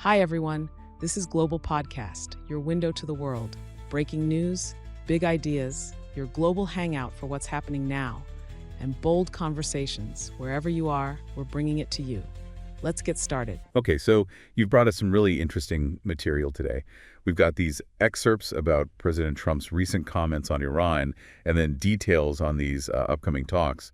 Hi, everyone. This is Global Podcast, your window to the world. Breaking news, big ideas, your global hangout for what's happening now, and bold conversations. Wherever you are, we're bringing it to you. Let's get started. Okay, so you've brought us some really interesting material today. We've got these excerpts about President Trump's recent comments on Iran, and then details on these upcoming talks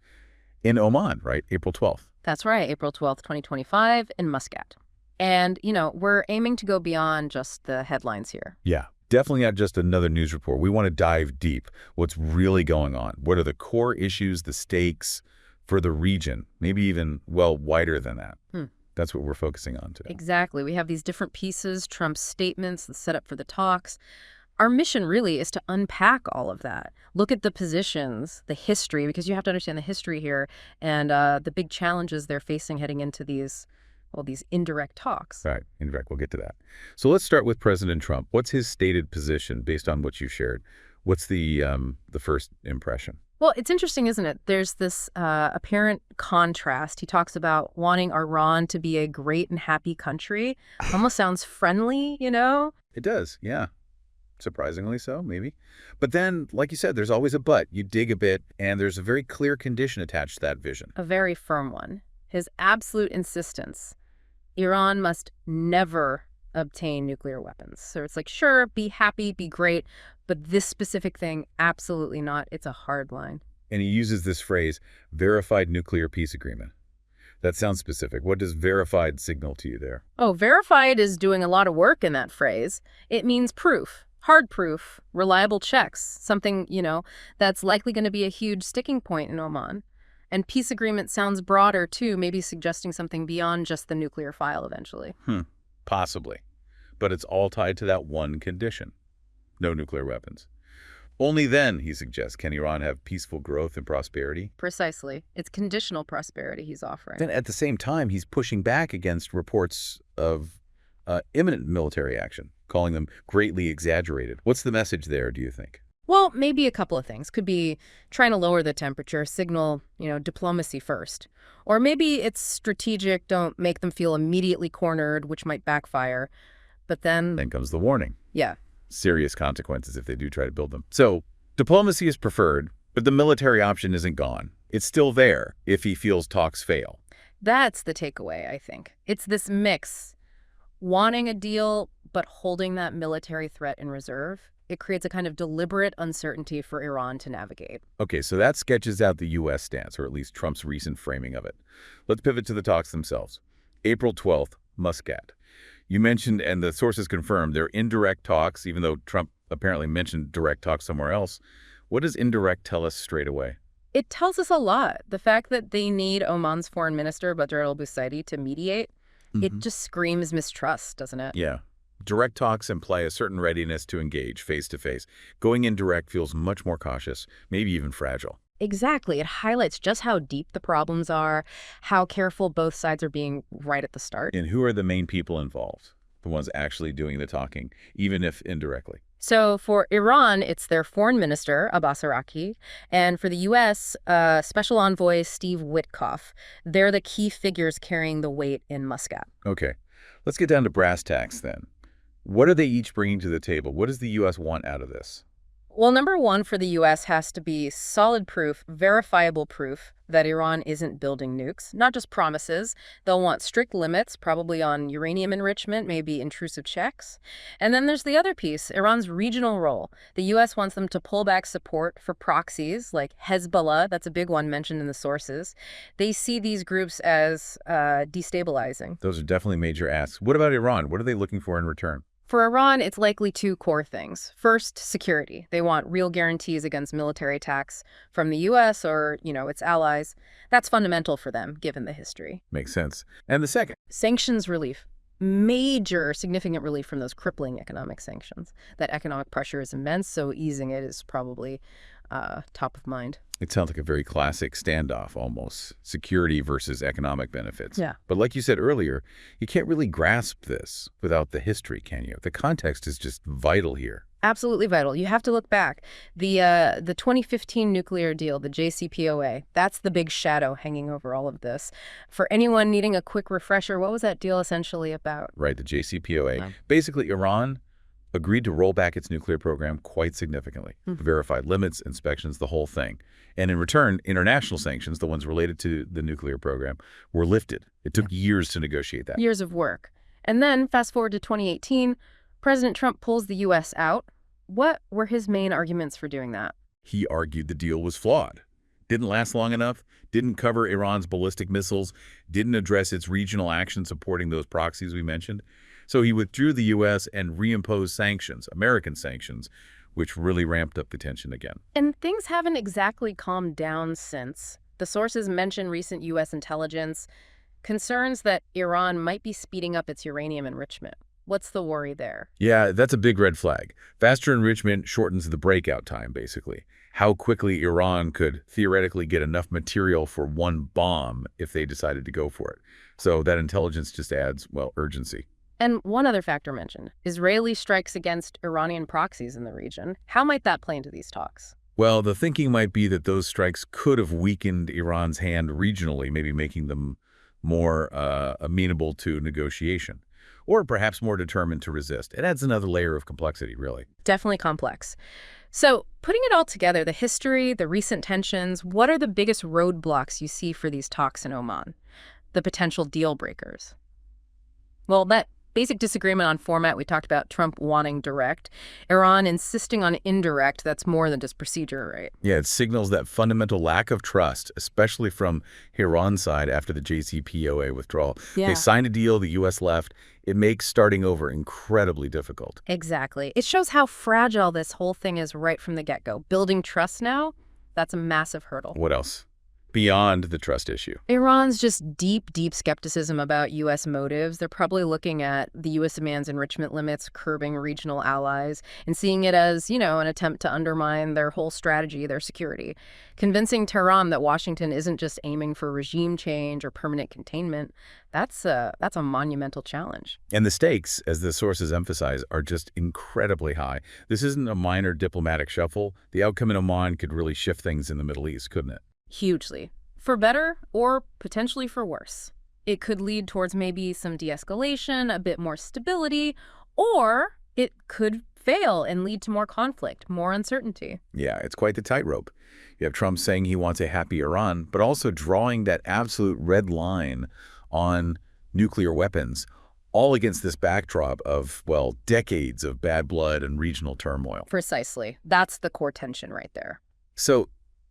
in Oman, right? April 12th. That's right, April 12th, 2025 in Muscat. And, we're aiming to go beyond just the headlines here. Yeah, definitely not just another news report. We want to dive deep. What's really going on? What are the core issues, the stakes for the region? Maybe even, wider than that. That's what we're focusing on today. Exactly. We have these different pieces, Trump's statements, the setup for the talks. Our mission really is to unpack all of that. Look at the positions, the history, because you have to understand the history here and the big challenges they're facing heading into these indirect talks. Right, indirect. We'll get to that. So let's start with President Trump. What's his stated position based on what you shared? What's the first impression? Well, it's interesting, isn't it? There's this apparent contrast. He talks about wanting Iran to be a great and happy country. Almost sounds friendly, It does, yeah. Surprisingly so, maybe. But then, like you said, there's always a but. You dig a bit, and there's a very clear condition attached to that vision. A very firm one. His absolute insistence. Iran must never obtain nuclear weapons. So it's like, sure, be happy, be great, but this specific thing, absolutely not. It's a hard line. And he uses this phrase, verified nuclear peace agreement. That sounds specific. What does verified signal to you there? Oh, verified is doing a lot of work in that phrase. It means proof, hard proof, reliable checks, something, that's likely going to be a huge sticking point in Oman. And peace agreement sounds broader, too, maybe suggesting something beyond just the nuclear file eventually. Possibly. But it's all tied to that one condition. No nuclear weapons. Only then, he suggests, can Iran have peaceful growth and prosperity. Precisely. It's conditional prosperity he's offering. Then at the same time, he's pushing back against reports of imminent military action, calling them greatly exaggerated. What's the message there, do you think? Well, maybe a couple of things. Could be trying to lower the temperature, signal, diplomacy first. Or maybe it's strategic, don't make them feel immediately cornered, which might backfire. But then comes the warning. Yeah. Serious consequences if they do try to build them. So diplomacy is preferred, but the military option isn't gone. It's still there if he feels talks fail. That's the takeaway, I think. It's this mix, wanting a deal, but holding that military threat in reserve. It creates a kind of deliberate uncertainty for Iran to navigate. Okay, so that sketches out the U.S. stance, or at least Trump's recent framing of it. Let's pivot to the talks themselves. April 12th, Muscat. You mentioned, and the sources confirmed, they're indirect talks, even though Trump apparently mentioned direct talks somewhere else. What does indirect tell us straight away? It tells us a lot. The fact that they need Oman's foreign minister, Badr al-Busaidi, to mediate, it just screams mistrust, doesn't it? Yeah. Direct talks imply a certain readiness to engage face-to-face. Going indirect feels much more cautious, maybe even fragile. Exactly. It highlights just how deep the problems are, how careful both sides are being right at the start. And who are the main people involved? The ones actually doing the talking, even if indirectly. So for Iran, it's their foreign minister, Abbas Araqi, and for the U.S., Special Envoy Steve Witkoff. They're the key figures carrying the weight in Muscat. Okay. Let's get down to brass tacks then. What are they each bringing to the table? What does the U.S. want out of this? Well, number one for the U.S. has to be solid proof, verifiable proof that Iran isn't building nukes, not just promises. They'll want strict limits, probably on uranium enrichment, maybe intrusive checks. And then there's the other piece, Iran's regional role. The U.S. wants them to pull back support for proxies like Hezbollah. That's a big one mentioned in the sources. They see these groups as destabilizing. Those are definitely major asks. What about Iran? What are they looking for in return? For Iran, it's likely two core things. First, security. They want real guarantees against military attacks from the U.S. or, its allies. That's fundamental for them, given the history. Makes sense. And the second? Sanctions relief. Major, significant relief from those crippling economic sanctions. That economic pressure is immense, so easing it is probably top of mind. It sounds like a very classic standoff, almost. Security versus economic benefits. Yeah. But like you said earlier, you can't really grasp this without the history, can you? The context is just vital here. Absolutely vital. You have to look back. The 2015 nuclear deal, the JCPOA, that's the big shadow hanging over all of this. For anyone needing a quick refresher, what was that deal essentially about? Right, the JCPOA. Yeah. Basically, Iran agreed to roll back its nuclear program quite significantly. Verified limits, inspections, the whole thing. And in return, international sanctions, the ones related to the nuclear program, were lifted. It took years to negotiate that. Years of work. And then, fast forward to 2018, President Trump pulls the U.S. out. What were his main arguments for doing that? He argued the deal was flawed. Didn't last long enough, didn't cover Iran's ballistic missiles, didn't address its regional action supporting those proxies we mentioned. So he withdrew the U.S. and reimposed sanctions, American sanctions, which really ramped up the tension again. And things haven't exactly calmed down since. The sources mention recent U.S. intelligence, concerns that Iran might be speeding up its uranium enrichment. What's the worry there? Yeah, that's a big red flag. Faster enrichment shortens the breakout time, basically. How quickly Iran could theoretically get enough material for one bomb if they decided to go for it. So that intelligence just adds, well, urgency. And one other factor mentioned, Israeli strikes against Iranian proxies in the region. How might that play into these talks? Well, the thinking might be that those strikes could have weakened Iran's hand regionally, maybe making them more amenable to negotiation, or perhaps more determined to resist. It adds another layer of complexity, really. Definitely complex. So, putting it all together, the history, the recent tensions, what are the biggest roadblocks you see for these talks in Oman? The potential deal breakers? Well, that basic disagreement on format, we talked about Trump wanting direct, Iran insisting on indirect, that's more than just procedure, right? Yeah, it signals that fundamental lack of trust, especially from Iran's side after the JCPOA withdrawal. Yeah. They signed a deal, the U.S. left. It makes starting over incredibly difficult. Exactly. It shows how fragile this whole thing is right from the get-go. Building trust now, that's a massive hurdle. What else? Beyond the trust issue. Iran's just deep, deep skepticism about U.S. motives. They're probably looking at the U.S. demands enrichment limits, curbing regional allies, and seeing it as, an attempt to undermine their whole strategy, their security. Convincing Tehran that Washington isn't just aiming for regime change or permanent containment, that's a monumental challenge. And the stakes, as the sources emphasize, are just incredibly high. This isn't a minor diplomatic shuffle. The outcome in Oman could really shift things in the Middle East, couldn't it? Hugely. For better or potentially for worse. It could lead towards maybe some de-escalation, a bit more stability, or it could fail and lead to more conflict, more uncertainty. Yeah, it's quite the tightrope. You have Trump saying he wants a happy Iran, but also drawing that absolute red line on nuclear weapons, all against this backdrop of, well, decades of bad blood and regional turmoil. Precisely. That's the core tension right there. So,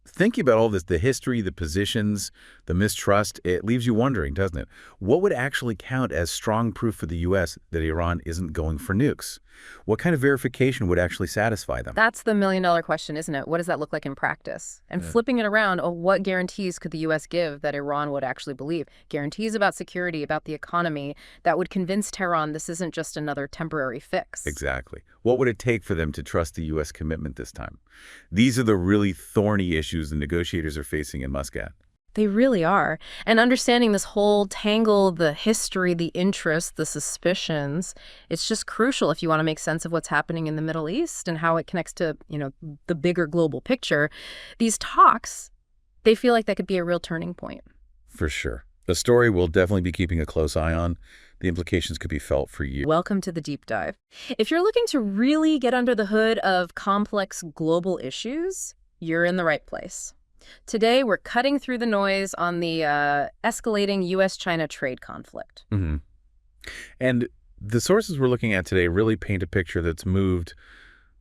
thinking about all this, the history, the positions, the mistrust, it leaves you wondering, doesn't it? What would actually count as strong proof for the U.S. that Iran isn't going for nukes? What kind of verification would actually satisfy them? That's the million-dollar question, isn't it? What does that look like in practice? And flipping it around, what guarantees could the U.S. give that Iran would actually believe? Guarantees about security, about the economy, that would convince Tehran this isn't just another temporary fix. Exactly. What would it take for them to trust the U.S. commitment this time? These are the really thorny issues the negotiators are facing in Muscat. They really are. And understanding this whole tangle, the history, the interests, the suspicions, it's just crucial if you want to make sense of what's happening in the Middle East and how it connects to, the bigger global picture. These talks, they feel like that could be a real turning point. For sure. A story we'll definitely be keeping a close eye on. The implications could be felt for years. Welcome to the deep dive. If you're looking to really get under the hood of complex global issues, you're in the right place. Today, we're cutting through the noise on the escalating U.S.-China trade conflict. Mm-hmm. And the sources we're looking at today really paint a picture that's moved,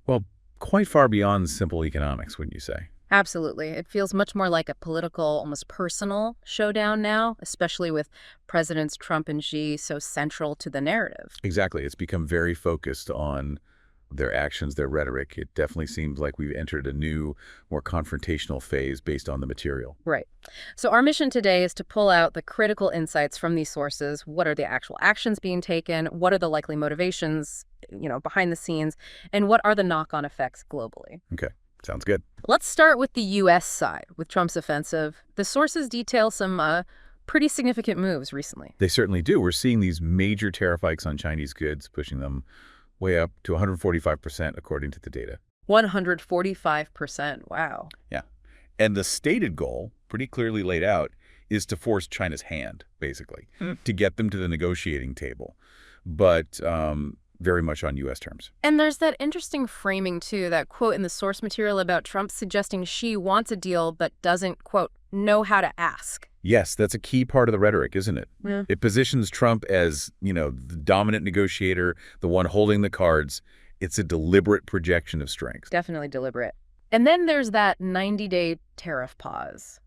well, quite far beyond simple economics, wouldn't you say? Absolutely. It feels much more like a political, almost personal showdown now, especially with Presidents Trump and Xi so central to the narrative. Exactly. It's become very focused on their actions, their rhetoric. It definitely seems like we've entered a new, more confrontational phase based on the material. Right. So our mission today is to pull out the critical insights from these sources. What are the actual actions being taken? What are the likely motivations, behind the scenes? And what are the knock-on effects globally? Okay. Sounds good. Let's start with the U.S. side, with Trump's offensive. The sources detail some pretty significant moves recently. They certainly do. We're seeing these major tariff hikes on Chinese goods, pushing them way up to 145% according to the data. 145%. Wow. Yeah. And the stated goal, pretty clearly laid out, is to force China's hand, basically, to get them to the negotiating table, but very much on U.S. terms. And there's that interesting framing, too, that quote in the source material about Trump suggesting she wants a deal but doesn't, quote, know how to ask. Yes, that's a key part of the rhetoric, isn't it? Yeah. It positions Trump as, the dominant negotiator, the one holding the cards. It's a deliberate projection of strength. Definitely deliberate. And then there's that 90-day tariff pause,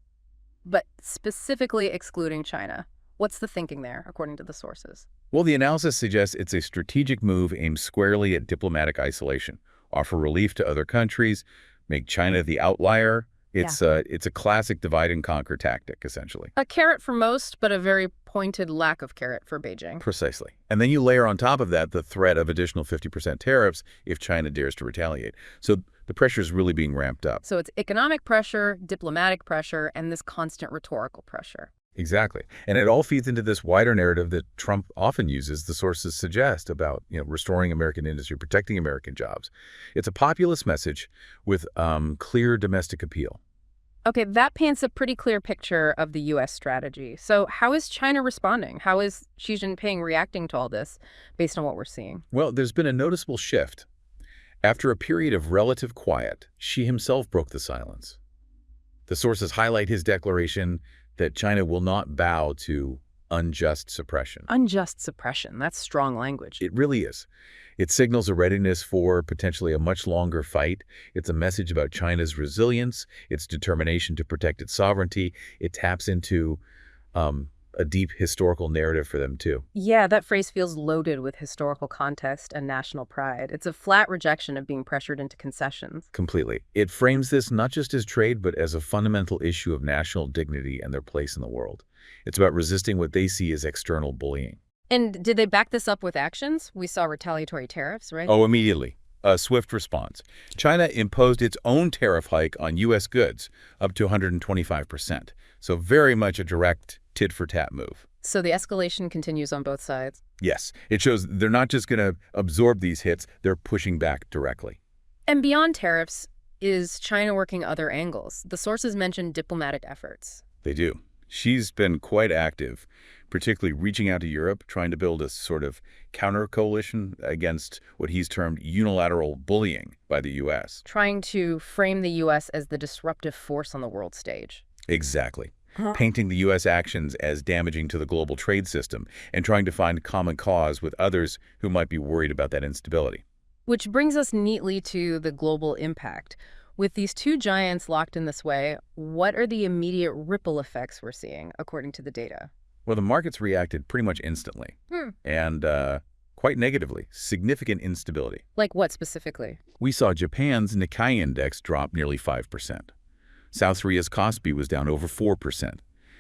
but specifically excluding China. What's the thinking there, according to the sources? Well, the analysis suggests it's a strategic move aimed squarely at diplomatic isolation, offer relief to other countries, make China the outlier. It's a classic divide and conquer tactic, essentially. A carrot for most, but a very pointed lack of carrot for Beijing. Precisely. And then you layer on top of that the threat of additional 50% tariffs if China dares to retaliate. So the pressure is really being ramped up. So it's economic pressure, diplomatic pressure, and this constant rhetorical pressure. Exactly. And it all feeds into this wider narrative that Trump often uses, the sources suggest, about restoring American industry, protecting American jobs. It's a populist message with clear domestic appeal. Okay, that paints a pretty clear picture of the U.S. strategy. So how is China responding? How is Xi Jinping reacting to all this based on what we're seeing? Well, there's been a noticeable shift. After a period of relative quiet, Xi himself broke the silence. The sources highlight his declaration that China will not bow to unjust suppression. Unjust suppression, that's strong language. It really is. It signals a readiness for potentially a much longer fight. It's a message about China's resilience, its determination to protect its sovereignty. It taps into a deep historical narrative for them, too. Yeah, that phrase feels loaded with historical context and national pride. It's a flat rejection of being pressured into concessions. Completely. It frames this not just as trade, but as a fundamental issue of national dignity and their place in the world. It's about resisting what they see as external bullying. And did they back this up with actions? We saw retaliatory tariffs, right? Oh, immediately. A swift response. China imposed its own tariff hike on U.S. goods up to 125%. So very much a direct tit-for-tat move. So the escalation continues on both sides? Yes. It shows they're not just going to absorb these hits, they're pushing back directly. And beyond tariffs, is China working other angles? The sources mentioned diplomatic efforts. They do. She's been quite active, particularly reaching out to Europe, trying to build a sort of counter-coalition against what he's termed unilateral bullying by the U.S. Trying to frame the U.S. as the disruptive force on the world stage. Exactly. Painting the U.S. actions as damaging to the global trade system and trying to find common cause with others who might be worried about that instability. Which brings us neatly to the global impact. With these two giants locked in this way, what are the immediate ripple effects we're seeing, according to the data? Well, the markets reacted pretty much instantly and quite negatively. Significant instability. Like what specifically? We saw Japan's Nikkei index drop nearly 5%. South Korea's Kospi was down over 4%.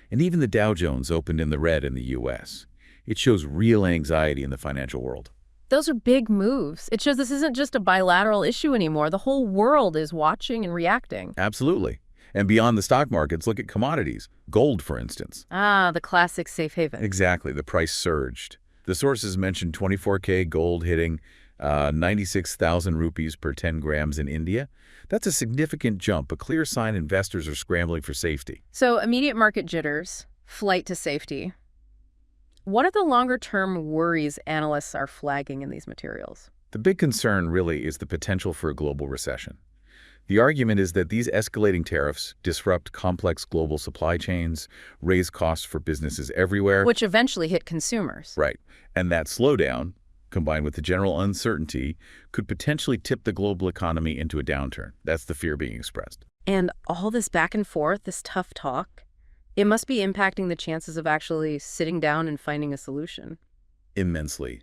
And even the Dow Jones opened in the red in the U.S. It shows real anxiety in the financial world. Those are big moves. It shows this isn't just a bilateral issue anymore. The whole world is watching and reacting. Absolutely. And beyond the stock markets, look at commodities. Gold, for instance. Ah, the classic safe haven. Exactly. The price surged. The sources mentioned 24K gold hitting 96,000 rupees per 10 grams in India. That's a significant jump, a clear sign investors are scrambling for safety. So immediate market jitters, flight to safety. What are the longer-term worries analysts are flagging in these materials? The big concern really is the potential for a global recession. The argument is that these escalating tariffs disrupt complex global supply chains, raise costs for businesses everywhere. Which eventually hit consumers. Right. And that slowdown, combined with the general uncertainty, could potentially tip the global economy into a downturn. That's the fear being expressed. And all this back and forth, this tough talk, it must be impacting the chances of actually sitting down and finding a solution. Immensely.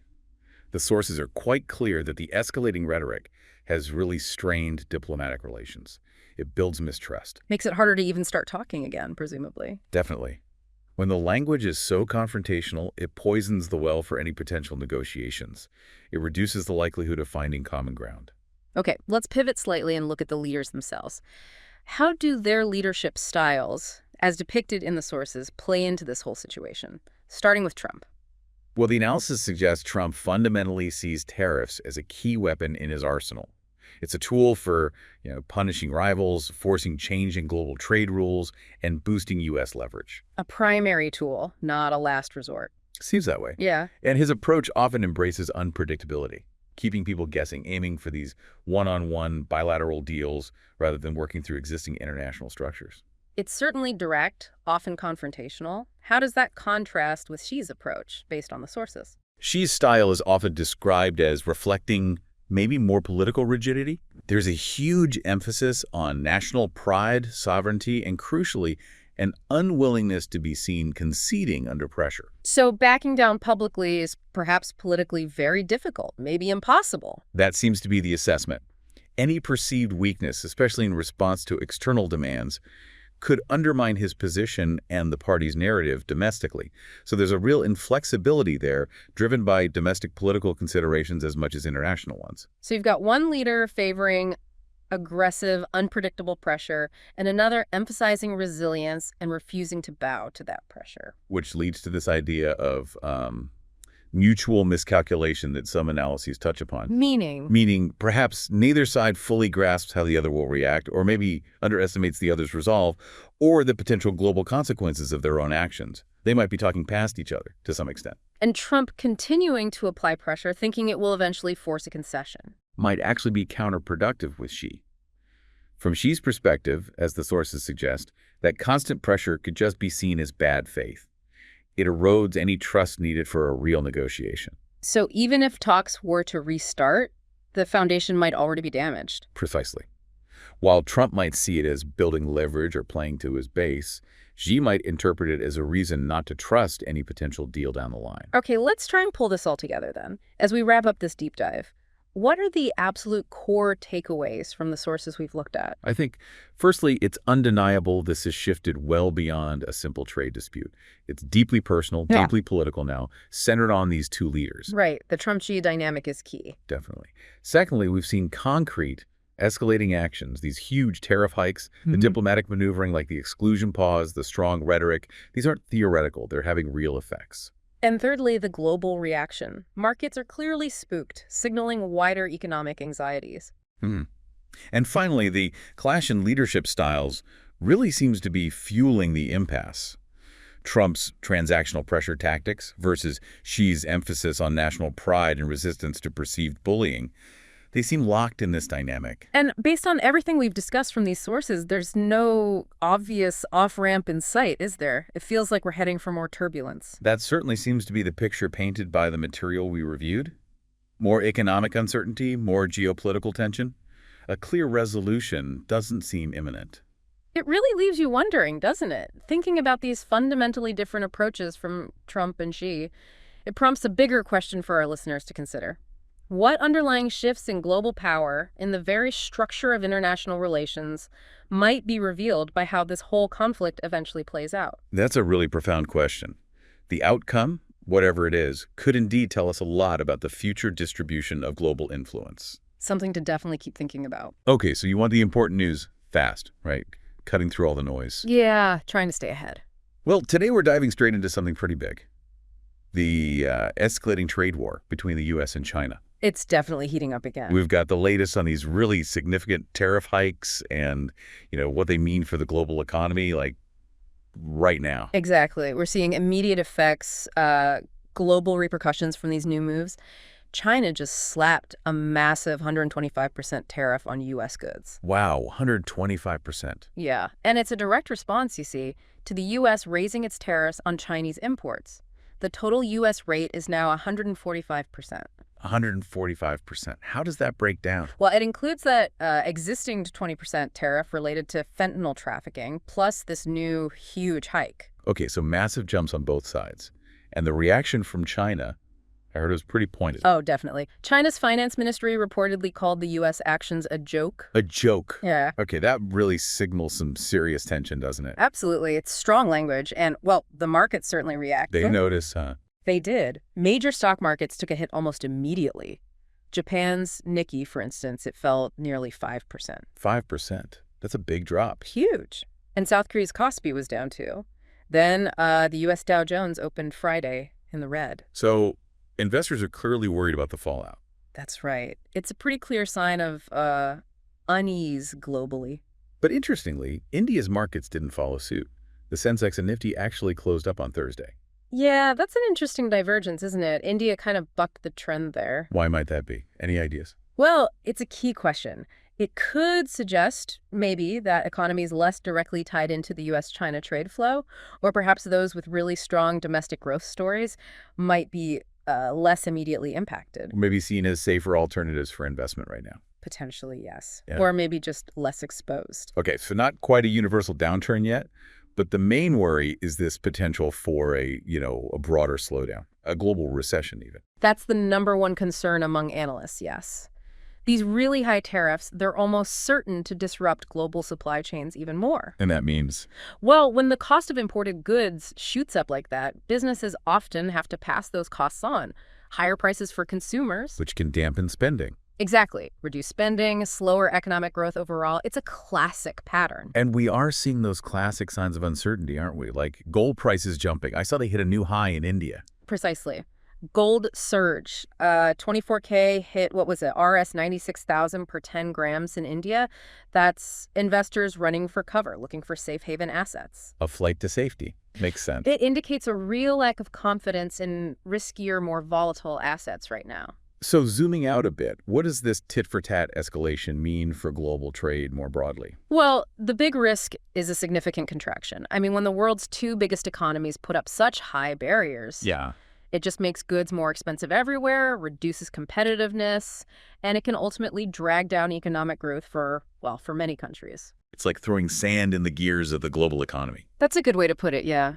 The sources are quite clear that the escalating rhetoric has really strained diplomatic relations. It builds mistrust. Makes it harder to even start talking again, presumably. Definitely. When the language is so confrontational, it poisons the well for any potential negotiations. It reduces the likelihood of finding common ground. Okay, let's pivot slightly and look at the leaders themselves. How do their leadership styles, as depicted in the sources, play into this whole situation, starting with Trump? Well, the analysis suggests Trump fundamentally sees tariffs as a key weapon in his arsenal. It's a tool for, punishing rivals, forcing change in global trade rules, and boosting U.S. leverage. A primary tool, not a last resort. Seems that way. Yeah. And his approach often embraces unpredictability, keeping people guessing, aiming for these one-on-one bilateral deals rather than working through existing international structures. It's certainly direct, often confrontational. How does that contrast with Xi's approach, based on the sources? Xi's style is often described as reflecting maybe more political rigidity. There's a huge emphasis on national pride, sovereignty, and crucially, an unwillingness to be seen conceding under pressure. So backing down publicly is perhaps politically very difficult, maybe impossible. That seems to be the assessment. Any perceived weakness, especially in response to external demands, could undermine his position and the party's narrative domestically. So there's a real inflexibility there, driven by domestic political considerations as much as international ones. So you've got one leader favoring aggressive, unpredictable pressure, and another emphasizing resilience and refusing to bow to that pressure. Which leads to this idea of mutual miscalculation that some analyses touch upon. Meaning perhaps neither side fully grasps how the other will react, or maybe underestimates the other's resolve, or the potential global consequences of their own actions. They might be talking past each other to some extent. And Trump continuing to apply pressure, thinking it will eventually force a concession. Might actually be counterproductive with Xi. From Xi's perspective, as the sources suggest, that constant pressure could just be seen as bad faith. It erodes any trust needed for a real negotiation. So even if talks were to restart, the foundation might already be damaged. Precisely. While Trump might see it as building leverage or playing to his base, Xi might interpret it as a reason not to trust any potential deal down the line. Okay, let's try and pull this all together then. As we wrap up this deep dive, what are the absolute core takeaways from the sources we've looked at? I think, firstly, it's undeniable this has shifted well beyond a simple trade dispute. It's deeply personal, deeply political now, centered on these two leaders. Right. The Trump-Xi dynamic is key. Definitely. Secondly, we've seen concrete, escalating actions, these huge tariff hikes, the diplomatic maneuvering like the exclusion pause, the strong rhetoric. These aren't theoretical. They're having real effects. And thirdly, the global reaction. Markets are clearly spooked, signaling wider economic anxieties. And finally, the clash in leadership styles really seems to be fueling the impasse. Trump's transactional pressure tactics versus Xi's emphasis on national pride and resistance to perceived bullying. They seem locked in this dynamic. And based on everything we've discussed from these sources, there's no obvious off-ramp in sight, is there? It feels like we're heading for more turbulence. That certainly seems to be the picture painted by the material we reviewed. More economic uncertainty, more geopolitical tension. A clear resolution doesn't seem imminent. It really leaves you wondering, doesn't it? Thinking about these fundamentally different approaches from Trump and Xi, it prompts a bigger question for our listeners to consider. What underlying shifts in global power, in the very structure of international relations, might be revealed by how this whole conflict eventually plays out? That's a really profound question. The outcome, whatever it is, could indeed tell us a lot about the future distribution of global influence. Something to definitely keep thinking about. Okay, so you want the important news fast, right? Cutting through all the noise. Yeah, trying to stay ahead. Well, today we're diving straight into something pretty big. The escalating trade war between the U.S. and China. It's definitely heating up again. We've got the latest on these really significant tariff hikes and, what they mean for the global economy, like right now. Exactly. We're seeing immediate effects, global repercussions from these new moves. China just slapped a massive 125% tariff on U.S. goods. Wow, 125%. Yeah, and it's a direct response, you see, to the U.S. raising its tariffs on Chinese imports. The total U.S. rate is now 145%. 145%. How does that break down? Well, it includes that existing 20% tariff related to fentanyl trafficking, plus this new huge hike. Okay, so massive jumps on both sides. And the reaction from China, I heard it was pretty pointed. Oh, definitely. China's finance ministry reportedly called the U.S. actions a joke. A joke? Yeah. Okay, that really signals some serious tension, doesn't it? Absolutely. It's strong language. And, well, the markets certainly reacted. They notice, huh? They did. Major stock markets took a hit almost immediately. Japan's Nikkei, for instance, it fell nearly 5%. 5%? That's a big drop. Huge. And South Korea's Kospi was down too. Then the U.S. Dow Jones opened Friday in the red. So investors are clearly worried about the fallout. That's right. It's a pretty clear sign of unease globally. But interestingly, India's markets didn't follow suit. The Sensex and Nifty actually closed up on Thursday. Yeah, that's an interesting divergence, isn't it? India kind of bucked the trend there. Why might that be? Any ideas? Well, it's a key question. It could suggest maybe that economies less directly tied into the U.S.-China trade flow, or perhaps those with really strong domestic growth stories might be less immediately impacted. Maybe seen as safer alternatives for investment right now. Potentially, yes. Yeah. Or maybe just less exposed. Okay, so not quite a universal downturn yet, but the main worry is this potential for a broader slowdown, a global recession even. That's the number one concern among analysts, yes. These really high tariffs, they're almost certain to disrupt global supply chains even more. And that means? Well, when the cost of imported goods shoots up like that, businesses often have to pass those costs on. Higher prices for consumers. Which can dampen spending. Exactly. Reduce spending, slower economic growth overall. It's a classic pattern. And we are seeing those classic signs of uncertainty, aren't we? Like gold prices jumping. I saw they hit a new high in India. Precisely. Gold surge. 24K hit, what was it, RS 96,000 per 10 grams in India. That's investors running for cover, looking for safe haven assets. A flight to safety. Makes sense. It indicates a real lack of confidence in riskier, more volatile assets right now. So zooming out a bit, what does this tit-for-tat escalation mean for global trade more broadly? Well, the big risk is a significant contraction. I mean, when the world's two biggest economies put up such high barriers, Yeah. it just makes goods more expensive everywhere, reduces competitiveness, and it can ultimately drag down economic growth for many countries. It's like throwing sand in the gears of the global economy. That's a good way to put it, yeah.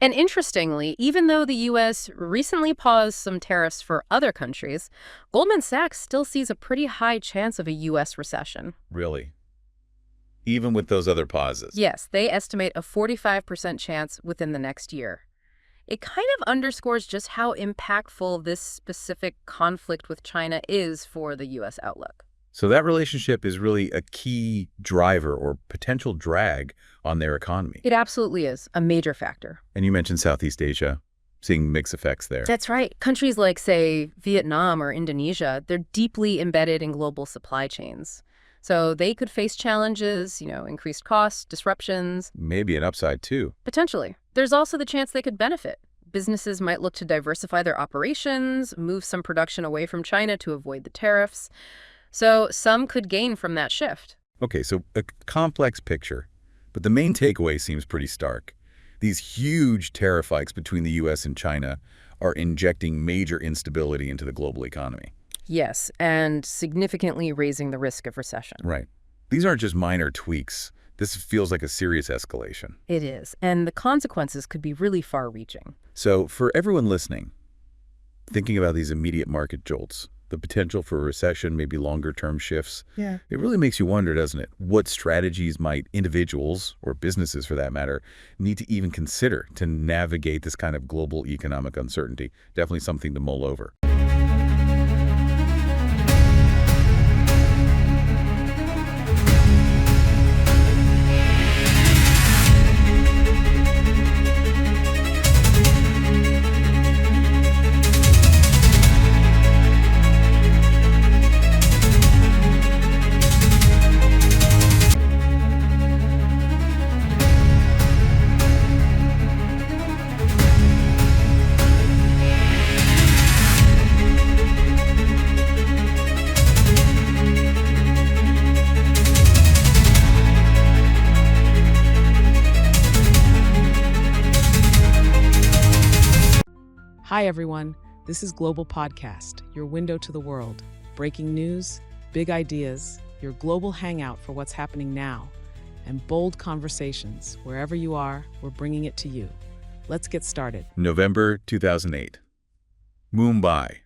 And interestingly, even though the U.S. recently paused some tariffs for other countries, Goldman Sachs still sees a pretty high chance of a U.S. recession. Really? Even with those other pauses? Yes, they estimate a 45% chance within the next year. It kind of underscores just how impactful this specific conflict with China is for the U.S. outlook. So that relationship is really a key driver or potential drag on their economy. It absolutely is a major factor. And you mentioned Southeast Asia, seeing mixed effects there. That's right. Countries like, say, Vietnam or Indonesia, they're deeply embedded in global supply chains. So they could face challenges, increased costs, disruptions. Maybe an upside too. Potentially. There's also the chance they could benefit. Businesses might look to diversify their operations, move some production away from China to avoid the tariffs. So some could gain from that shift. Okay, so a complex picture, but the main takeaway seems pretty stark. These huge tariff hikes between the U.S. and China are injecting major instability into the global economy. Yes, and significantly raising the risk of recession. Right. These aren't just minor tweaks. This feels like a serious escalation. It is, and the consequences could be really far-reaching. So for everyone listening, thinking about these immediate market jolts, the potential for a recession, maybe longer-term shifts, it really makes you wonder, doesn't it? What strategies might individuals, or businesses for that matter, need to even consider to navigate this kind of global economic uncertainty? Definitely something to mull over. Hi, everyone. This is Global Podcast, your window to the world. Breaking news, big ideas, your global hangout for what's happening now, and bold conversations. Wherever you are, we're bringing it to you. Let's get started. November 2008. Mumbai.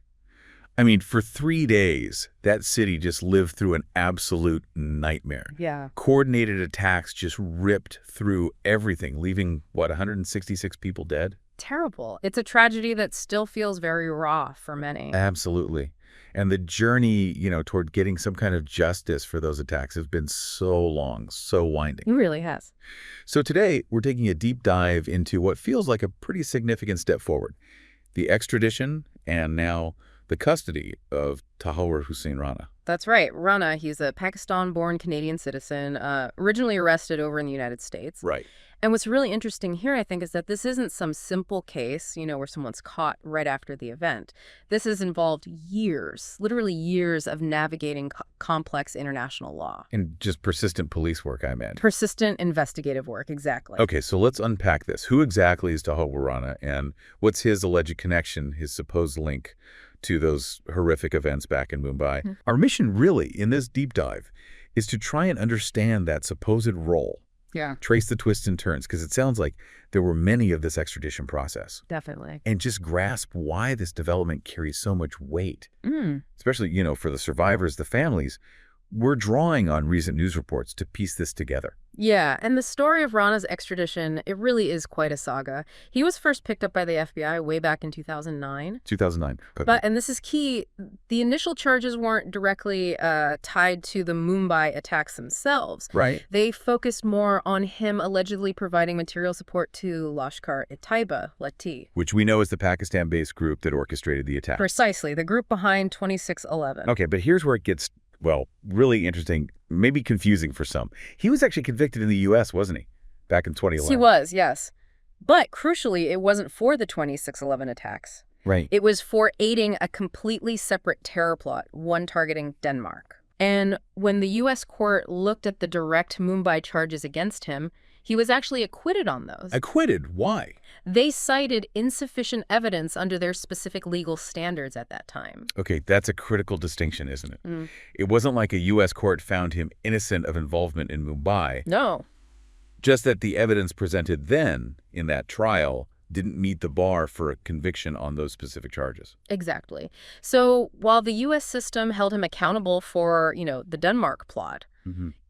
I mean, for 3 days, that city just lived through an absolute nightmare. Yeah. Coordinated attacks just ripped through everything, leaving, 166 people dead? Terrible. It's a tragedy that still feels very raw for many. Absolutely. And the journey, toward getting some kind of justice for those attacks has been so long, so winding. It really has. So today, we're taking a deep dive into what feels like a pretty significant step forward. the extradition, and now the custody of Tahir Hussein Rana. That's right. Rana, he's a Pakistan-born Canadian citizen, originally arrested over in the United States. Right. And what's really interesting here, I think, is that this isn't some simple case, where someone's caught right after the event. This has involved years, literally years of navigating complex international law. And just persistent police work, I meant. Persistent investigative work, exactly. Okay, so let's unpack this. Who exactly is Tahir Rana, and what's his alleged connection, his supposed link to those horrific events back in Mumbai? Mm-hmm. Our mission really, in this deep dive, is to try and understand that supposed role. Yeah. Trace the twists and turns, because it sounds like there were many of this extradition process. Definitely. And just grasp why this development carries so much weight. Mm. Especially, for the survivors, the families. We're drawing on recent news reports to piece this together. Yeah, and the story of Rana's extradition, it really is quite a saga. He was first picked up by the FBI way back in 2009. 2009. And this is key, the initial charges weren't directly tied to the Mumbai attacks themselves. Right. They focused more on him allegedly providing material support to Lashkar-e-Taiba, Lati. Which we know is the Pakistan-based group that orchestrated the attack. Precisely, the group behind 2611. Okay, but here's where it gets, well, really interesting, maybe confusing for some. He was actually convicted in the U.S., wasn't he? Back in 2011. He was, yes. But crucially, it wasn't for the 2611 attacks. Right. It was for aiding a completely separate terror plot, one targeting Denmark. And when the U.S. court looked at the direct Mumbai charges against him, he was actually acquitted on those. Acquitted? Why? They cited insufficient evidence under their specific legal standards at that time. Okay, that's a critical distinction, isn't it? Mm. It wasn't like a U.S. court found him innocent of involvement in Mumbai. No. Just that the evidence presented then in that trial didn't meet the bar for a conviction on those specific charges. Exactly. So while the U.S. system held him accountable for, the Denmark plot,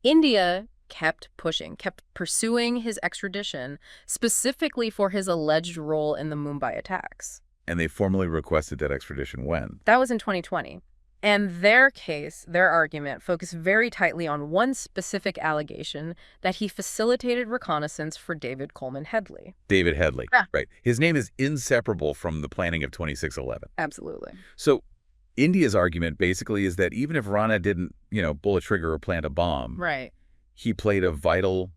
India kept pushing, kept pursuing his extradition, specifically for his alleged role in the Mumbai attacks. And they formally requested that extradition when? That was in 2020. And their case, their argument, focused very tightly on one specific allegation that he facilitated reconnaissance for David Coleman Headley. David Headley, Yeah. Right. His name is inseparable from the planning of 2611. Absolutely. So India's argument basically is that even if Rana didn't, pull a trigger or plant a bomb, Right. he played a vital,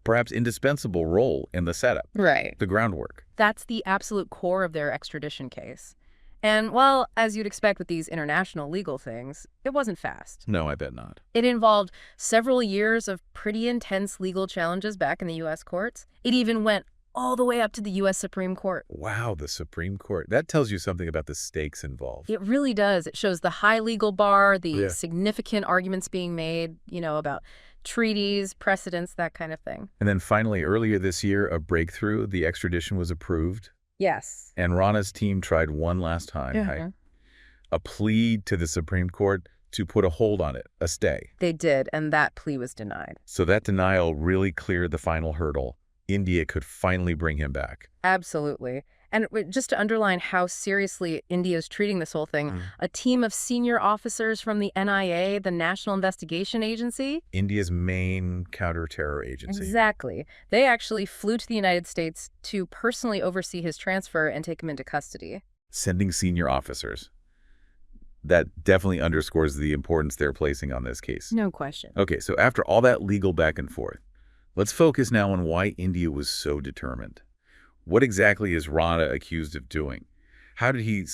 perhaps indispensable role in the setup, Right. the groundwork. That's the absolute core of their extradition case. And, well, as you'd expect with these international legal things, it wasn't fast. No, I bet not. It involved several years of pretty intense legal challenges back in the U.S. courts. It even went all the way up to the U.S. Supreme Court. Wow, the Supreme Court. That tells you something about the stakes involved. It really does. It shows the high legal bar, the Yeah. significant arguments being made, about treaties, precedents, that kind of thing. And then finally, earlier this year, a breakthrough, the extradition was approved. Yes. And Rana's team tried one last time, Yeah. a plea to the Supreme Court to put a hold on it, a stay. They did, and that plea was denied. So that denial really cleared the final hurdle. India could finally bring him back. Absolutely. And just to underline how seriously India is treating this whole thing, a team of senior officers from the NIA, the National Investigation Agency. India's main counter-terror agency. Exactly. They actually flew to the United States to personally oversee his transfer and take him into custody. Sending senior officers. That definitely underscores the importance they're placing on this case. No question. Okay, so after all that legal back and forth, let's focus now on why India was so determined. What exactly is Rana accused of doing? How did he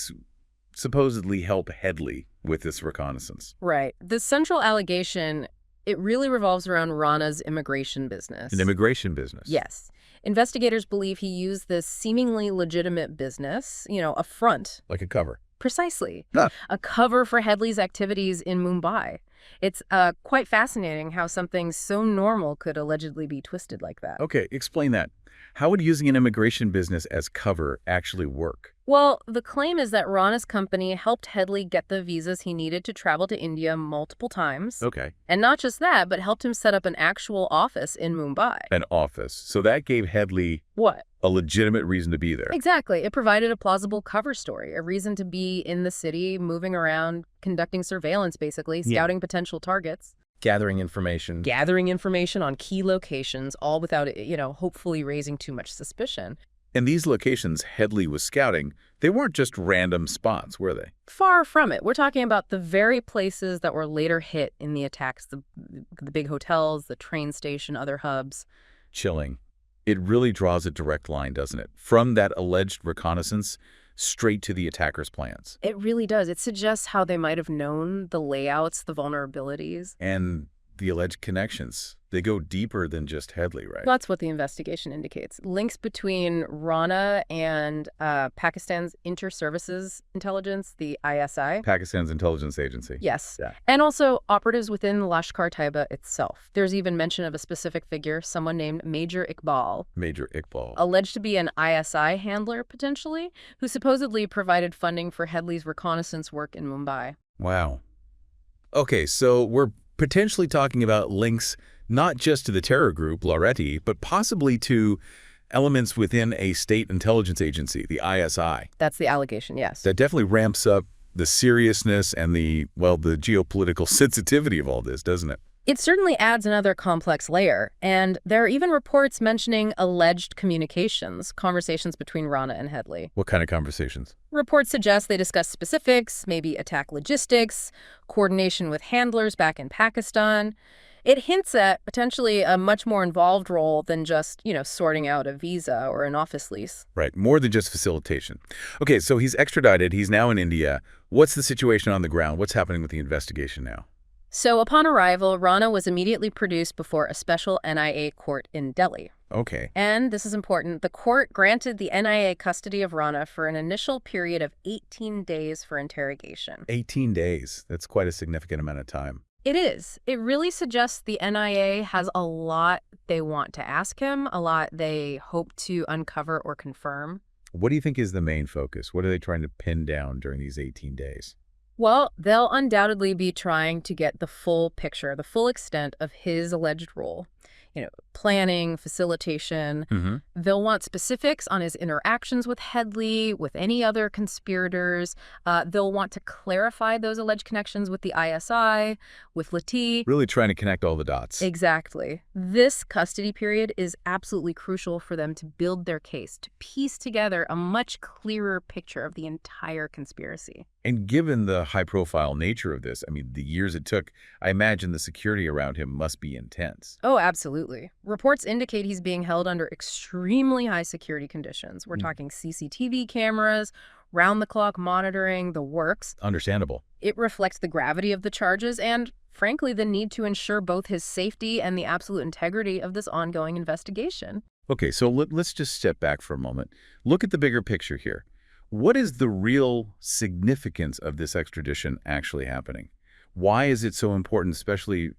supposedly help Headley with this reconnaissance? Right. The central allegation, it really revolves around Rana's immigration business. An immigration business? Yes. Investigators believe he used this seemingly legitimate business, a front. Like a cover. Precisely. Huh. A cover for Headley's activities in Mumbai. It's quite fascinating how something so normal could allegedly be twisted like that. Okay, explain that. How would using an immigration business as cover actually work? Well, the claim is that Rana's company helped Headley get the visas he needed to travel to India multiple times. Okay. And not just that, but helped him set up an actual office in Mumbai. An office. So that gave Headley What? a legitimate reason to be there. Exactly. It provided a plausible cover story, a reason to be in the city, moving around, conducting surveillance, basically, scouting potential targets. Gathering information. Gathering information on key locations, all without, hopefully raising too much suspicion. And these locations Headley was scouting, they weren't just random spots, were they? Far from it. We're talking about the very places that were later hit in the attacks, the big hotels, the train station, other hubs. Chilling. It really draws a direct line, doesn't it? From that alleged reconnaissance straight to the attackers' plans. It really does. It suggests how they might have known the layouts, the vulnerabilities. And the alleged connections. They go deeper than just Headley, right? That's what the investigation indicates. Links between Rana and Pakistan's Inter-Services Intelligence, the ISI. Pakistan's intelligence agency. Yes. Yeah. And also operatives within Lashkar-Taiba itself. There's even mention of a specific figure, someone named Major Iqbal. Major Iqbal. Alleged to be an ISI handler, potentially, who supposedly provided funding for Headley's reconnaissance work in Mumbai. Wow. Okay, so we're potentially talking about links not just to the terror group, Loretti, but possibly to elements within a state intelligence agency, the ISI. That's the allegation, yes. That definitely ramps up the seriousness and the geopolitical sensitivity of all this, doesn't it? It certainly adds another complex layer, and there are even reports mentioning alleged conversations between Rana and Headley. What kind of conversations? Reports suggest they discuss specifics, maybe attack logistics, coordination with handlers back in Pakistan. It hints at potentially a much more involved role than just, sorting out a visa or an office lease. Right, more than just facilitation. Okay, so he's extradited. He's now in India. What's the situation on the ground? What's happening with the investigation now? So upon arrival, Rana was immediately produced before a special NIA court in Delhi. Okay. And this is important. The court granted the NIA custody of Rana for an initial period of 18 days for interrogation. 18 days. That's quite a significant amount of time. It is. It really suggests the NIA has a lot they want to ask him, a lot they hope to uncover or confirm. What do you think is the main focus? What are they trying to pin down during these 18 days? Well, they'll undoubtedly be trying to get the full picture, the full extent of his alleged role. Planning, facilitation. Mm-hmm. They'll want specifics on his interactions with Headley, with any other conspirators. They'll want to clarify those alleged connections with the ISI, with Lati. Really trying to connect all the dots. Exactly. This custody period is absolutely crucial for them to build their case, to piece together a much clearer picture of the entire conspiracy. And given the high-profile nature of this, the years it took, I imagine the security around him must be intense. Oh, absolutely. Reports indicate he's being held under extremely high security conditions. We're talking CCTV cameras, round-the-clock monitoring, the works. Understandable. It reflects the gravity of the charges and, frankly, the need to ensure both his safety and the absolute integrity of this ongoing investigation. Okay, so let's just step back for a moment. Look at the bigger picture here. What is the real significance of this extradition actually happening? Why is it so important, especially,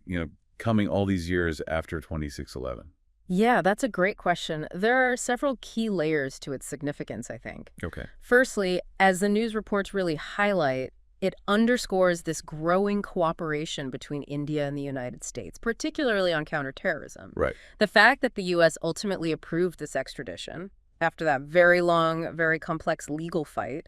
coming all these years after 26/11? Yeah, that's a great question. There are several key layers to its significance, I think. Okay. Firstly, as the news reports really highlight, it underscores this growing cooperation between India and the United States, particularly on counterterrorism. Right. The fact that the U.S. ultimately approved this extradition, after that very long, very complex legal fight,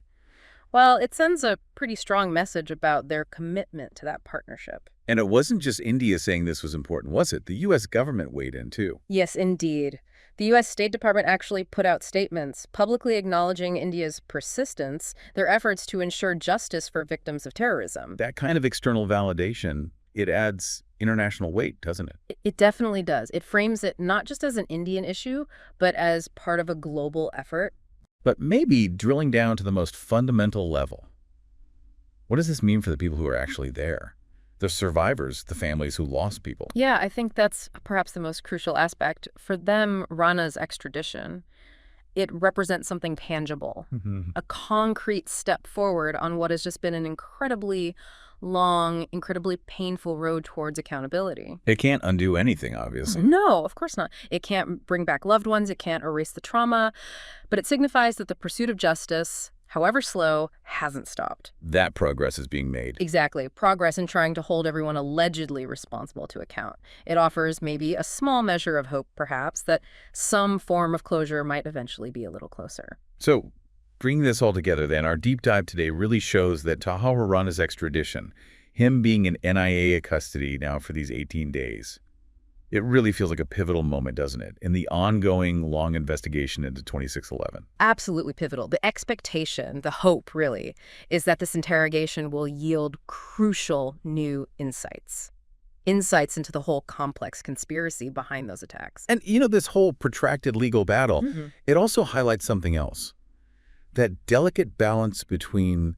well, it sends a pretty strong message about their commitment to that partnership. And it wasn't just India saying this was important, was it? The U.S. government weighed in, too. Yes, indeed. The U.S. State Department actually put out statements publicly acknowledging India's persistence, their efforts to ensure justice for victims of terrorism. That kind of external validation, it adds international weight, doesn't it? It definitely does. It frames it not just as an Indian issue, but as part of a global effort. But maybe drilling down to the most fundamental level. What does this mean for the people who are actually there? The survivors, the families who lost people. Yeah, I think that's perhaps the most crucial aspect. For them, Rana's extradition, it represents something tangible, a concrete step forward on what has just been an incredibly long, incredibly painful road towards accountability. It can't undo anything, obviously. No, of course not. It can't bring back loved ones. It can't erase the trauma. But it signifies that the pursuit of justice, however slow, hasn't stopped. That progress is being made. Exactly. Progress in trying to hold everyone allegedly responsible to account. It offers maybe a small measure of hope, perhaps, that some form of closure might eventually be a little closer. So, bringing this all together then, our deep dive today really shows that Tahawwur Rana's extradition, him being in NIA custody now for these 18 days, It really feels like a pivotal moment, doesn't it, in the ongoing long investigation into 2611. Absolutely pivotal. The expectation, the hope, really, is that this interrogation will yield crucial new insights. Insights into the whole complex conspiracy behind those attacks. And, this whole protracted legal battle, it also highlights something else. That delicate balance between,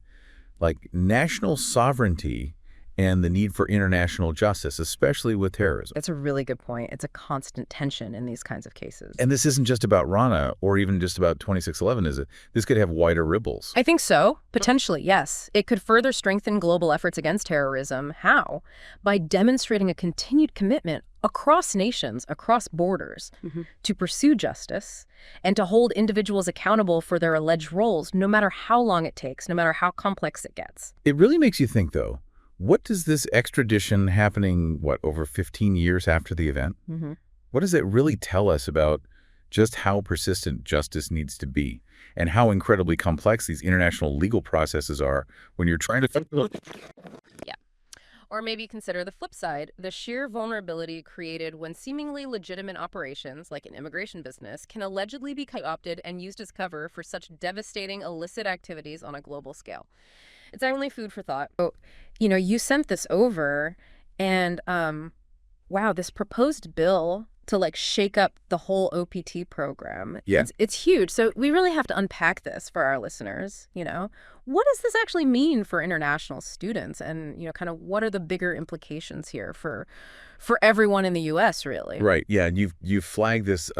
national sovereignty and the need for international justice, especially with terrorism. That's a really good point. It's a constant tension in these kinds of cases. And this isn't just about Rana or even just about 2611, is it? This could have wider ripples. I think so. Potentially, yes. It could further strengthen global efforts against terrorism. How? By demonstrating a continued commitment across nations, across borders, to pursue justice and to hold individuals accountable for their alleged roles, no matter how long it takes, no matter how complex it gets. It really makes you think, though. What does this extradition happening, over 15 years after the event, what does it really tell us about just how persistent justice needs to be and how incredibly complex these international legal processes are when you're trying to... Yeah. Or maybe consider the flip side, the sheer vulnerability created when seemingly legitimate operations, like an immigration business, can allegedly be co-opted and used as cover for such devastating illicit activities on a global scale. It's only food for thought. So, you sent this over and, wow, this proposed bill to shake up the whole OPT program. Yeah. It's huge. So we really have to unpack this for our listeners, What does this actually mean for international students? And, kind of what are the bigger implications here for everyone in the U.S., really? Right. Yeah. And you've flagged this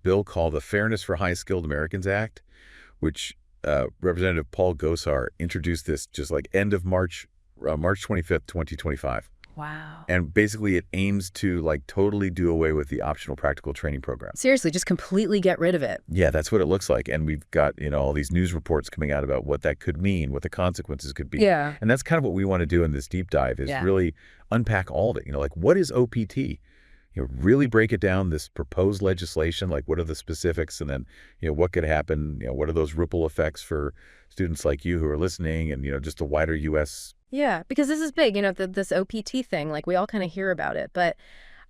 bill called the Fairness for High-Skilled Americans Act, which Representative Paul Gosar introduced this just end of March 25th, 2025. Wow. And basically it aims to totally do away with the optional practical training program. Seriously, just completely get rid of it. Yeah, that's what it looks like. And we've got, all these news reports coming out about what that could mean, what the consequences could be. Yeah. And that's kind of what we want to do in this deep dive is really unpack all of it. What is OPT? Really break it down, this proposed legislation, what are the specifics, and then, what could happen, what are those ripple effects for students like you who are listening and, just the wider U.S. Yeah, because this is big, this OPT thing, we all kind of hear about it, but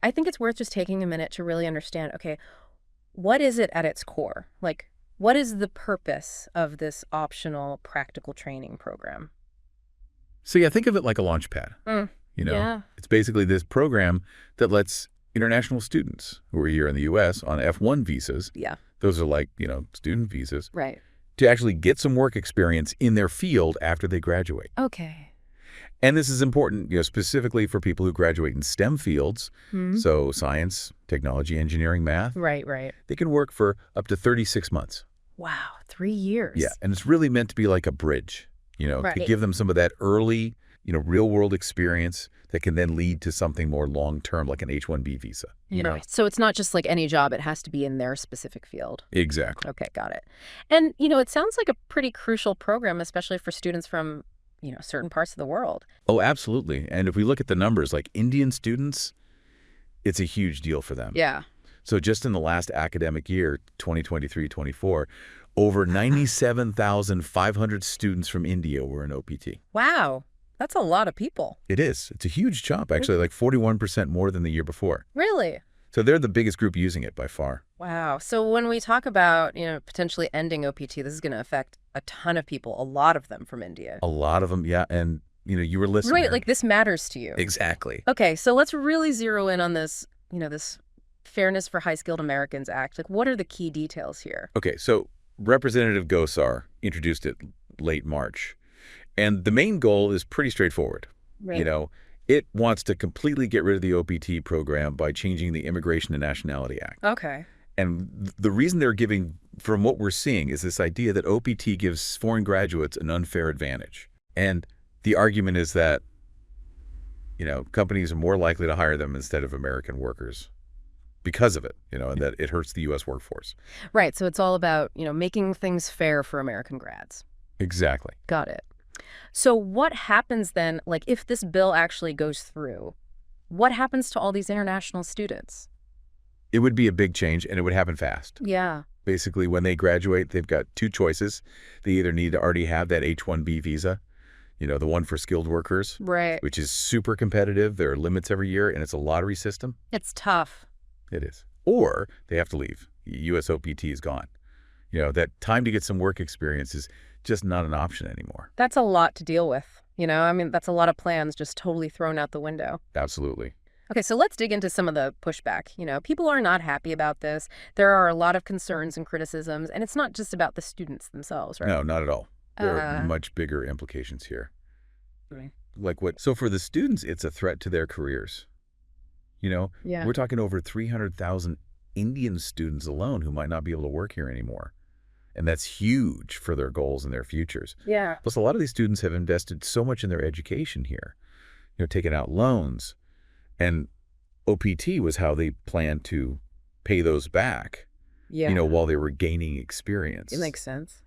I think it's worth just taking a minute to really understand, okay, what is it at its core? What is the purpose of this optional practical training program? So yeah, think of it like a launch pad. Yeah. It's basically this program that lets international students who are here in the U.S. on F1 visas, those are student visas, right, to actually get some work experience in their field after they graduate. Okay. And this is important, specifically for people who graduate in STEM fields, so science, technology, engineering, math. Right. They can work for up to 36 months. Wow, 3 years. Yeah, and it's really meant to be like a bridge, to give them some of that early, real-world experience that can then lead to something more long-term, like an H-1B visa. So it's not just any job, it has to be in their specific field. Exactly. Okay, got it. And, it sounds like a pretty crucial program, especially for students from, certain parts of the world. Oh, absolutely. And if we look at the numbers, Indian students, it's a huge deal for them. Yeah. So just in the last academic year, 2023-24, over 97,500 students from India were in OPT. Wow. That's a lot of people. It is. It's a huge jump, actually, 41% more than the year before. Really? So they're the biggest group using it by far. Wow. So when we talk about, potentially ending OPT, this is going to affect a ton of people, a lot of them from India. A lot of them, yeah. And, you were listening. Right, this matters to you. Exactly. Okay, so let's really zero in on this, this Fairness for High-Skilled Americans Act. What are the key details here? Okay, so Representative Gosar introduced it late March. And the main goal is pretty straightforward. Right. It wants to completely get rid of the OPT program by changing the Immigration and Nationality Act. Okay. And the reason they're giving, from what we're seeing, is this idea that OPT gives foreign graduates an unfair advantage. And the argument is that, companies are more likely to hire them instead of American workers because of it, and that it hurts the U.S. workforce. Right. So it's all about, making things fair for American grads. Exactly. Got it. So what happens then, if this bill actually goes through, what happens to all these international students? It would be a big change, and it would happen fast. Yeah. Basically, when they graduate, they've got two choices. They either need to already have that H-1B visa, The one for skilled workers, Right. which is super competitive. There are limits every year, and it's a lottery system. It's tough. It is. Or they have to leave. US OPT is gone. That time to get some work experience is just not an option anymore. That's a lot to deal with. That's a lot of plans just totally thrown out the window. Absolutely. Okay, so let's dig into some of the pushback. People are not happy about this. There are a lot of concerns and criticisms, and it's not just about the students themselves, right? No, not at all. There are much bigger implications here. Right. Like what? So for the students, it's a threat to their careers. Yeah. We're talking over 300,000 Indian students alone who might not be able to work here anymore. And that's huge for their goals and their futures. Yeah. Plus, a lot of these students have invested so much in their education here, taking out loans. And OPT was how they planned to pay those back, Yeah. while they were gaining experience. It makes sense.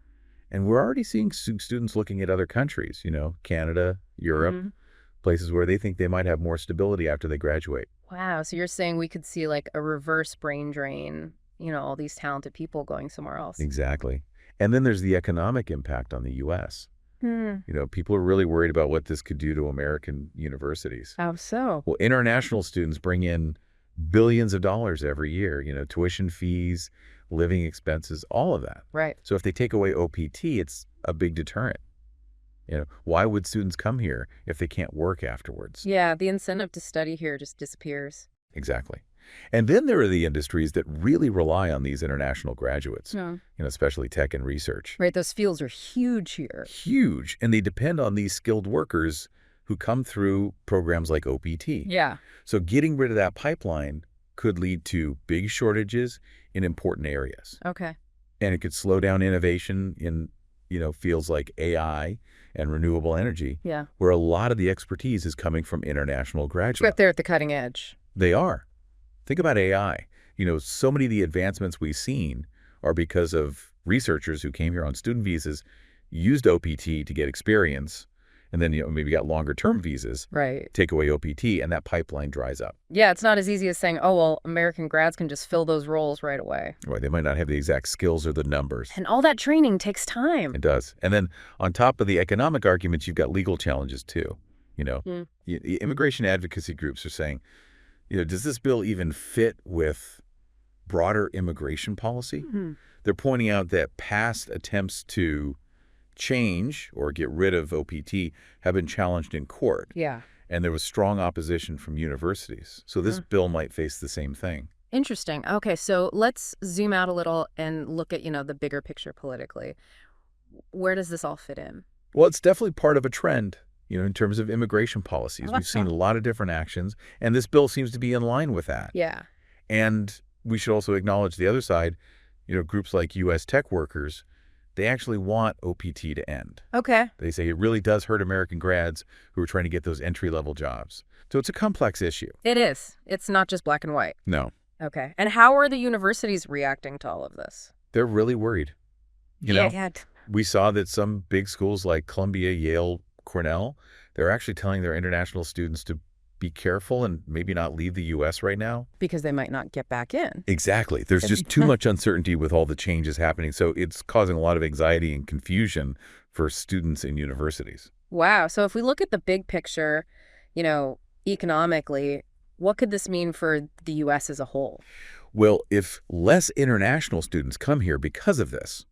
And we're already seeing students looking at other countries, Canada, Europe, Mm-hmm. places where they think they might have more stability after they graduate. Wow. So you're saying we could see like a reverse brain drain, all these talented people going somewhere else. Exactly. And then there's the economic impact on the U.S. Hmm. People are really worried about what this could do to American universities. How so? Well, international students bring in billions of dollars every year, tuition fees, living expenses, all of that. Right. So if they take away OPT, it's a big deterrent. Why would students come here if they can't work afterwards? Yeah, the incentive to study here just disappears. Exactly. And then there are the industries that really rely on these international graduates, Yeah. Especially tech and research. Right, those fields are huge here. Huge. And they depend on these skilled workers who come through programs like OPT. Yeah. So getting rid of that pipeline could lead to big shortages in important areas. Okay. And it could slow down innovation in, fields like AI and renewable energy, Yeah. where a lot of the expertise is coming from international graduates. Right there at the cutting edge. They are. Think about AI. So many of the advancements we've seen are because of researchers who came here on student visas, used OPT to get experience, and then maybe got longer-term visas, Right. take away OPT, and that pipeline dries up. Yeah, it's not as easy as saying, oh, well, American grads can just fill those roles right away. Right? They might not have the exact skills or the numbers. And all that training takes time. It does. And then on top of the economic arguments, you've got legal challenges too. Immigration advocacy groups are saying, does this bill even fit with broader immigration policy? Mm-hmm. They're pointing out that past attempts to change or get rid of OPT have been challenged in court. Yeah. And there was strong opposition from universities. So this bill might face the same thing. Interesting. Okay, so let's zoom out a little and look at, the bigger picture politically. Where does this all fit in? Well, it's definitely part of a trend, in terms of immigration policies. Oh, We've that's seen a lot of different actions, and this bill seems to be in line with that. Yeah. And we should also acknowledge the other side, groups like U.S. tech workers, they actually want OPT to end. Okay. They say it really does hurt American grads who are trying to get those entry-level jobs. So it's a complex issue. It is. It's not just black and white. No, Okay. And how are the universities reacting to all of this? they're really worried. You know, Yeah. we saw that some big schools like Columbia, Yale, Cornell, they're actually telling their international students to be careful and maybe not leave the U.S. right now. Because they might not get back in. Exactly. There's just too much uncertainty with all the changes happening. So it's causing a lot of anxiety and confusion for students in universities. Wow. So if we look at the big picture, economically, what could this mean for the U.S. as a whole? Well, if less international students come here because of this,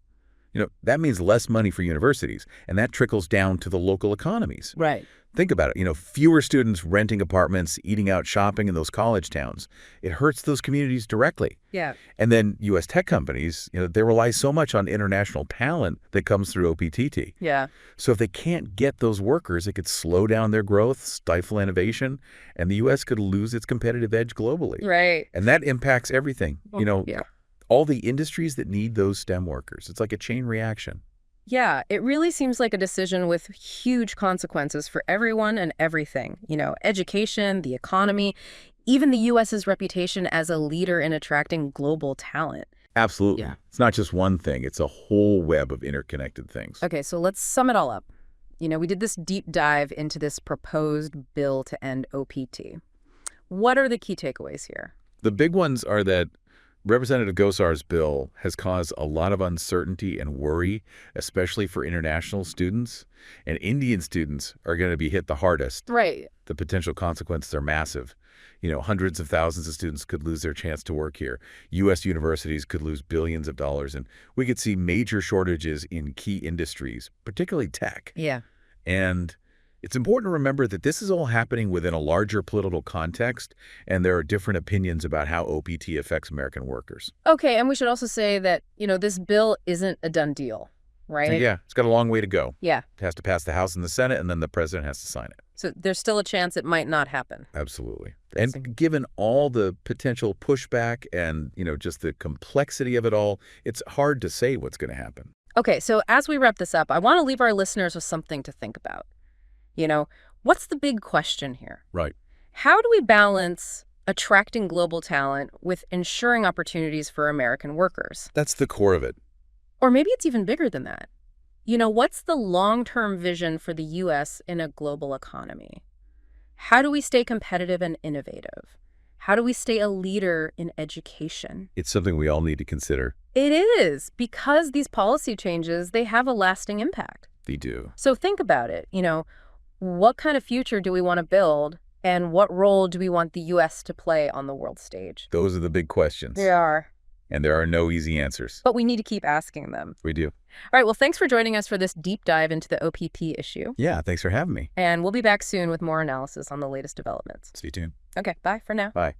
that means less money for universities, and that trickles down to the local economies. Right. Think about it. Fewer students renting apartments, eating out, shopping in those college towns. It hurts those communities directly. Yeah. And then U.S. tech companies, they rely so much on international talent that comes through OPTT. Yeah. So if they can't get those workers, it could slow down their growth, stifle innovation, and the U.S. could lose its competitive edge globally. Right. And that impacts everything. Yeah. All the industries that need those STEM workers. It's like a chain reaction. Yeah, it really seems like a decision with huge consequences for everyone and everything. Education, the economy, even the U.S.'s reputation as a leader in attracting global talent. Absolutely. Yeah. It's not just one thing. It's a whole web of interconnected things. Okay, so let's sum it all up. We did this deep dive into this proposed bill to end OPT. What are the key takeaways here? The big ones are that Representative Gosar's bill has caused a lot of uncertainty and worry, especially for international students. And Indian students are going to be hit the hardest. Right. The potential consequences are massive. Hundreds of thousands of students could lose their chance to work here. U.S. universities could lose billions of dollars, and we could see major shortages in key industries, particularly tech. Yeah. And it's important to remember that this is all happening within a larger political context, and there are different opinions about how OPT affects American workers. Okay, and we should also say that, this bill isn't a done deal, right? Yeah, it's got a long way to go. Yeah. It has to pass the House and the Senate, and then the president has to sign it. So there's still a chance it might not happen. Absolutely. And given all the potential pushback and, just the complexity of it all, it's hard to say what's going to happen. Okay, so as we wrap this up, I want to leave our listeners with something to think about. What's the big question here? Right. How do we balance attracting global talent with ensuring opportunities for American workers? That's the core of it. Or maybe it's even bigger than that. What's the long-term vision for the U.S. in a global economy? How do we stay competitive and innovative? How do we stay a leader in education? It's something we all need to consider. It is, because these policy changes, they have a lasting impact. They do. So think about it. What kind of future do we want to build, and what role do we want the U.S. to play on the world stage? Those are the big questions. They are. And there are no easy answers. But we need to keep asking them. We do. All right, well, thanks for joining us for this deep dive into the OPT issue. Yeah, thanks for having me. And we'll be back soon with more analysis on the latest developments. Stay tuned. Okay, bye for now. Bye.